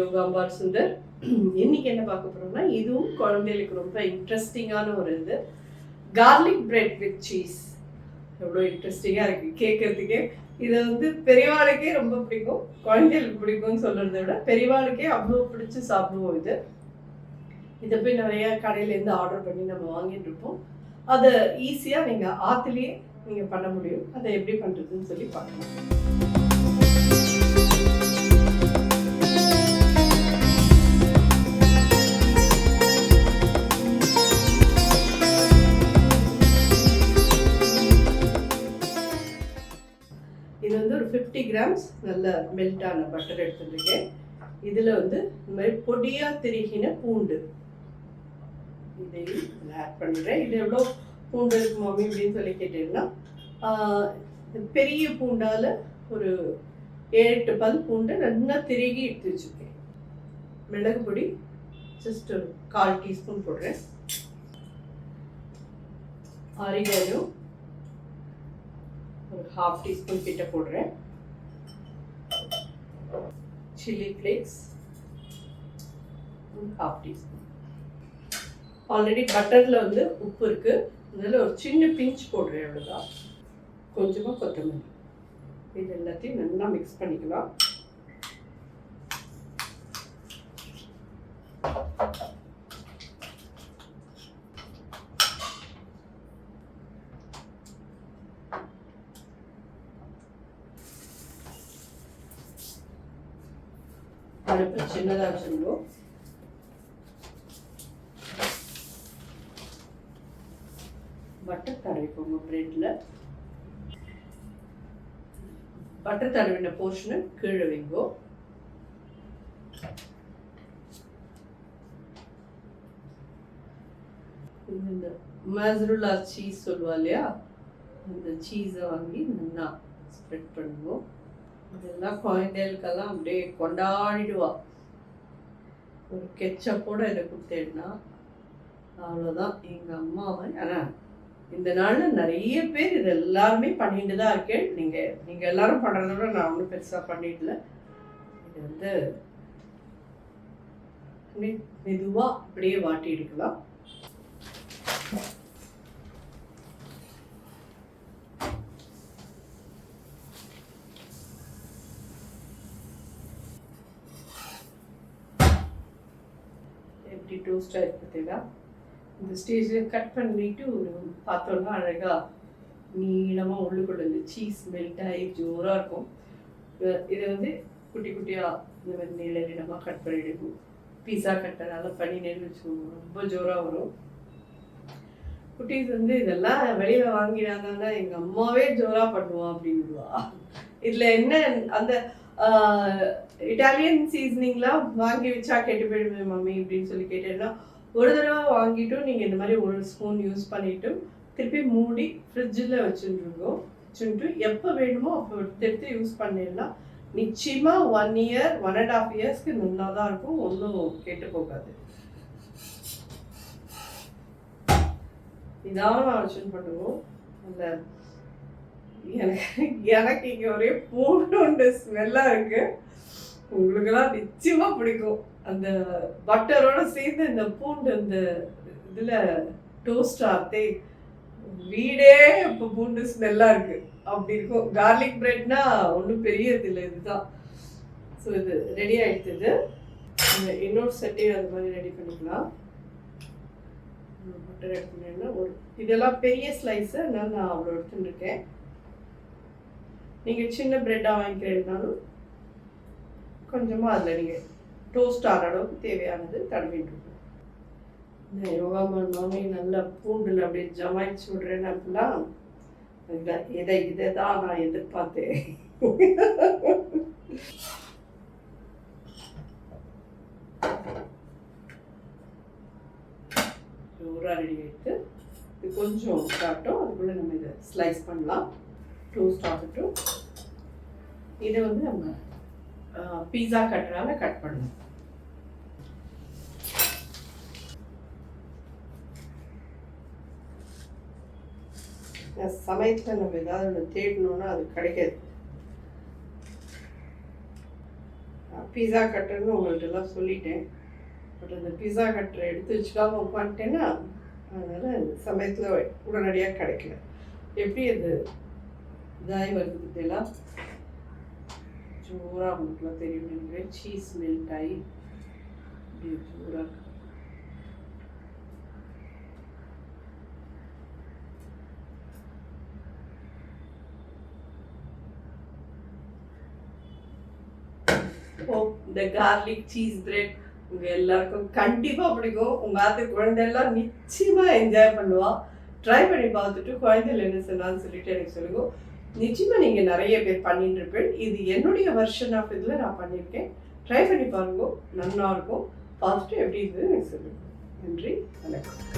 யோகாம்பார் சுந்தர். இன்னைக்கு என்ன பார்க்க போறோம்னா, இதுவும் குழந்தைகளுக்கு ரொம்ப இன்ட்ரெஸ்டிங்கான ஒரு இது. Garlic bread with cheese. எவ்வளோ இன்ட்ரெஸ்டிங்காக இருக்குது கேட்கறதுக்கே. இதை பெரியவாளுக்கே ரொம்ப பிடிக்கும், குழந்தைகளுக்கு பிடிக்கும்னு சொல்கிறத விட பெரியவாளுக்கே அவ்வளோ பிடிச்சி சாப்பிடுவோம். இதை போய் நிறைய கடையிலேருந்து ஆர்டர் பண்ணி நம்ம வாங்கிட்டு இருப்போம். அதை ஈஸியாக நீங்கள் ஆற்றுலேயே நீங்கள் பண்ண முடியும். அதை எப்படி பண்ணுறதுன்னு சொல்லி பார்க்கலாம். இது ஒரு 50 கிராம்ஸ் நல்ல மெல்ட்டான பட்டர் எடுத்துருக்கேன். இதில் இந்த மாதிரி பொடியாக திருகின பூண்டு இதையும் ஆட் பண்ணிடுறேன். இது எவ்வளோ பூண்டு இருக்கு மாமி அப்படின்னு சொல்லி கேட்டீங்கன்னா, பெரிய பூண்டால் ஒரு 7-8 பல் பூண்டு நல்லா திருகி எடுத்து வச்சுருக்கேன். மிளகு பொடி ஜஸ்ட் ஒரு 1/4 டீஸ்பூன் போடுறேன். ஆரிகானோ ஒரு 1/2 டீஸ்பூன் கிட்ட போடுறேன். Chilli flakes 1/2 teaspoon. ஆல்ரெடி பட்டரில் உப்பு இருக்குது, அதனால் ஒரு சின்ன பிஞ்ச் போடுறேன், அவ்வளோதான். கொஞ்சமாக கொத்தமல்லி. இது எல்லாத்தையும் நல்லா மிக்ஸ் பண்ணிக்கலாம். அடுப்பு சின்னதாக வச்சுருந்தோம். பட்டர் தடவிக்கோங்க பிரெட்டில். பட்டர் தடவின போர்ஷனை கீழே வைங்கோ. இந்த மஸ்ருல்லா சீஸ் சொல்லுவா இல்லையா, அந்த சீஸை வாங்கி நல்லா ஸ்ப்ரெட் பண்ணுவோம். இதெல்லாம் குழந்தைகளுக்கெல்லாம் அப்படியே கொண்டாடிடுவா. ஒரு கெச்சப்போட இதை கொடுத்தேன்னா அவ்வளோதான். எங்கள் அம்மாவை ஆனால் இந்த நாளில் நிறைய பேர் இது எல்லாருமே பண்ணிட்டு தான் இருக்கேன். நீங்கள் எல்லாரும் பண்ணுறத விட நான் ஒன்றும் பெருசாக பண்ணிடல. இது மெதுவாக அப்படியே வாட்டி எடுக்கலாம். எப்படி டோஸ்டாக இருக்கிறதா இந்த ஸ்டேஜில் கட் பண்ணிவிட்டு பார்த்தோன்னா அழகாக நீளமாக உள்ளுக்குள்ள இந்த சீஸ் மெல்ட் ஆகி ஜோராக இருக்கும். இதை குட்டி குட்டியாக இந்த மாதிரி நீளமாக கட் பண்ணிவிடுவோம். பீஸா கட்டனால பண்ணினேன்னு வச்சுக்கோங்க, ரொம்ப ஜோராக வரும். குட்டீஸ் இதெல்லாம் வெளியில் வாங்கினாங்கன்னா எங்கள் அம்மாவே ஜோராக பண்ணுவான் அப்படின்னுடுவா. இதில் என்ன அந்த இட்டாலியன் சீசனிங்லாம் வாங்கி வச்சா கெட்டு போயிடுவேன் மம்மி அப்படின்னு சொல்லி கேட்டேன்னா, ஒரு தடவை வாங்கிட்டும் நீங்கள் இந்த மாதிரி 1 ஸ்பூன் யூஸ் பண்ணிவிட்டு திருப்பி மூடி ஃப்ரிட்ஜில் வச்சுட்டு எப்போ வேணுமோ அப்போ எடுத்து யூஸ் பண்ணிடலாம். நிச்சயமாக 1 இயர் 1.5 இயர்ஸ்க்கு நல்லா தான் இருக்கும், ஒன்றும் கெட்டு போகாது. நிதானமாக வச்சுன்னு பண்ணுவோம். அந்த எனக்கு இங்கே ஒரே பூண்டு ஸ்மெல்லாக இருக்குது. உங்களுக்கெல்லாம் நிச்சயமாக பிடிக்கும். அந்த பட்டரோட சேர்ந்து இந்த பூண்டு அந்த இதில் டோஸ்ட் ஆர்த்தே வீடே இப்போ பூண்டு ஸ்மெல்லாக இருக்குது, அப்படி இருக்கும். கார்லிக் பிரெட்னா ஒன்றும் பெரியது இல்லை, இதுதான். ஸோ இது ரெடி ஆகிடுது. இன்னொரு செட்டையும் அது மாதிரி ரெடி பண்ணிக்கலாம். பட்டர் எடுத்துனேன்னா இதெல்லாம் பெரிய ஸ்லைஸு, அதனால் நான் அவ்வளோ எடுத்துட்டுருக்கேன். நீங்கள் சின்ன ப்ரெட்டாக வாங்கிக்கிறதுனாலும் கொஞ்சமாக அதில் நீங்கள் டோஸ்ட் ஆகிற அளவுக்கு தேவையானது தடவிட்டு இருக்கும். இந்த யோகா பண்ணோமே நல்லா பூண்டில் அப்படியே ஜமாய்ச்சி விட்றேன்னு அப்படிலாம் இதை தான் நான் எதிர்பார்த்தேன். ஜோராக ரெடி ஆகிட்டு இது கொஞ்சம் காட்டும், அதுக்குள்ளே நம்ம இதை ஸ்லைஸ் பண்ணலாம். டோஸ்ட் ஆகட்டும். இதை நம்ம பீஸா கட்டரால கட் பண்ணணும். சமயத்தில் நம்ம ஏதாவது ஒன்று தேடணும்னா அது கிடைக்காது. பீஸா கட்டர்னு உங்கள்கிட்டலாம் சொல்லிட்டேன். பட் அந்த பீஸா கட்டரை எடுத்து வச்சுக்காம உட்காந்துட்டேன்னா அதனால் சமயத்தில் உடனடியாக கிடைக்கல. எப்படி அது இதாகி வருது பற்றியெல்லாம் ஜோராக உங்களுக்குலாம் தெரியும் நினைக்கிறேன். சீஸ் மெல்ட் ஆகி இப்படி ஜோராக இந்த கார்லிக் சீஸ் பிரெட் உங்கள் எல்லாருக்கும் கண்டிப்பாக பிடிக்கும். உங்கள் ஆத்து குழந்தையெல்லாம் நிச்சயமாக என்ஜாய் பண்ணுவா. ட்ரை பண்ணி பார்த்துட்டு குழந்தைகள் என்ன சொன்னான்னு சொல்லிட்டு எனக்கு சொல்லுங்க. நிச்சயமாக நீங்கள் நிறைய பேர் பண்ணிட்டு இருப்பேன். இது என்னுடைய வெர்ஷன் ஆஃப் இதில் நான் பண்ணியிருக்கேன். ட்ரை பண்ணி பாருங்க, நல்லா இருக்கும். பார்த்துட்டு எப்படி இருந்தது எனக்கு சொல்லுங்கள். நன்றி, வணக்கம்.